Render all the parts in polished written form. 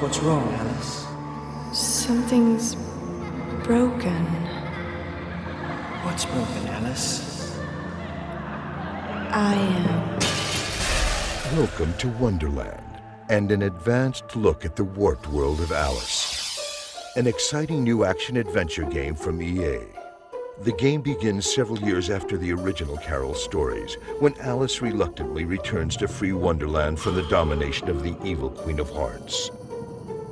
What's wrong, Alice? Something's broken. What's broken, Alice? I am. Welcome to Wonderland, and an advanced look at the warped world of Alice. An exciting new action-adventure game from EA. The game begins several years after the original Carol stories, when Alice reluctantly returns to free Wonderland from the domination of the evil Queen of Hearts.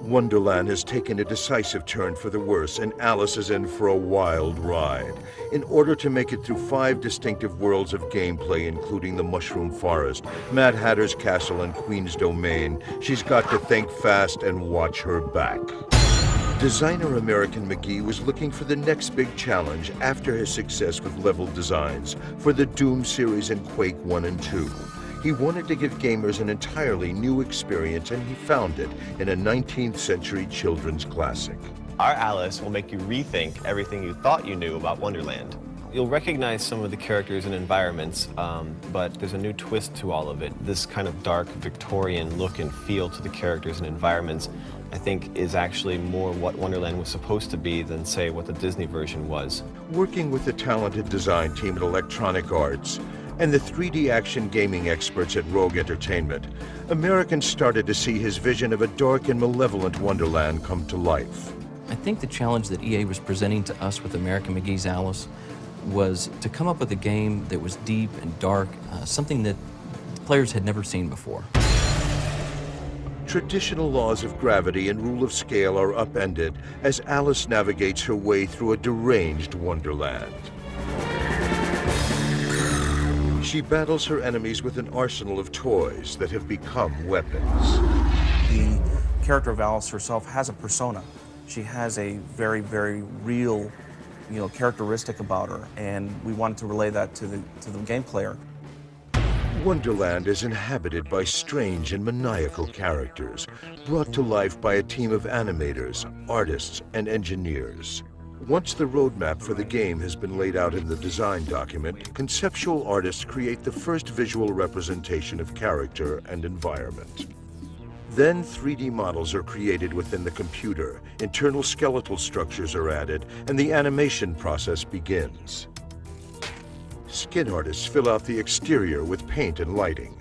Wonderland has taken a decisive turn for the worse, and Alice is in for a wild ride. In order to make it through 5 distinctive worlds of gameplay, including the Mushroom Forest, Mad Hatter's Castle, and Queen's Domain, she's got to think fast and watch her back. Designer American McGee was looking for the next big challenge after his success with level designs for the Doom series and Quake 1 and 2. He wanted to give gamers an entirely new experience, and he found it in a 19th century children's classic. Our Alice will make you rethink everything you thought you knew about Wonderland. You'll recognize some of the characters and environments, but there's a new twist to all of it. This kind of dark Victorian look and feel to the characters and environments, I think, is actually more what Wonderland was supposed to be than, say, what the Disney version was. Working with the talented design team at Electronic Arts and the 3D action gaming experts at Rogue Entertainment, Americans started to see his vision of a dark and malevolent Wonderland come to life. I think the challenge that EA was presenting to us with American McGee's Alice was to come up with a game that was deep and dark, something that players had never seen before. Traditional laws of gravity and rule of scale are upended as Alice navigates her way through a deranged Wonderland. She battles her enemies with an arsenal of toys that have become weapons. The character of Alice herself has a persona. She has a very, very real, characteristic about her, and we wanted to relay that to the game player. Wonderland is inhabited by strange and maniacal characters, brought to life by a team of animators, artists, and engineers. Once the roadmap for the game has been laid out in the design document, conceptual artists create the first visual representation of character and environment. Then 3D models are created within the computer, internal skeletal structures are added, and the animation process begins. Skin artists fill out the exterior with paint and lighting.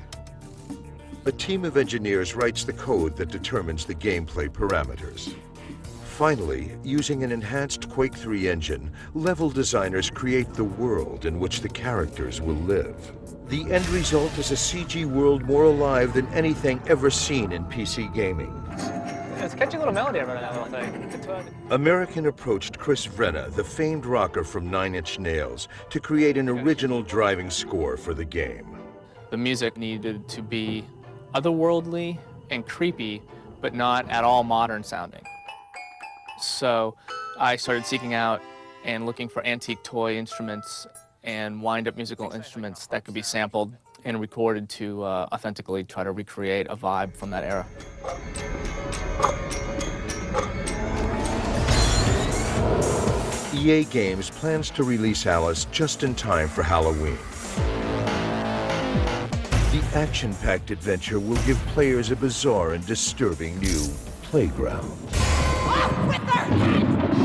A team of engineers writes the code that determines the gameplay parameters. Finally, using an enhanced Quake 3 engine, level designers create the world in which the characters will live. The end result is a CG world more alive than anything ever seen in PC gaming. It's a catchy little melody I wrote on that little thing. American approached Chris Vrenna, the famed rocker from Nine Inch Nails, to create an original driving score for the game. The music needed to be otherworldly and creepy, but not at all modern sounding. So I started seeking out and looking for antique toy instruments and wind-up musical instruments that could be sampled and recorded to authentically try to recreate a vibe from that era. EA Games plans to release Alice just in time for Halloween. The action-packed adventure will give players a bizarre and disturbing new playground. Off with their heads!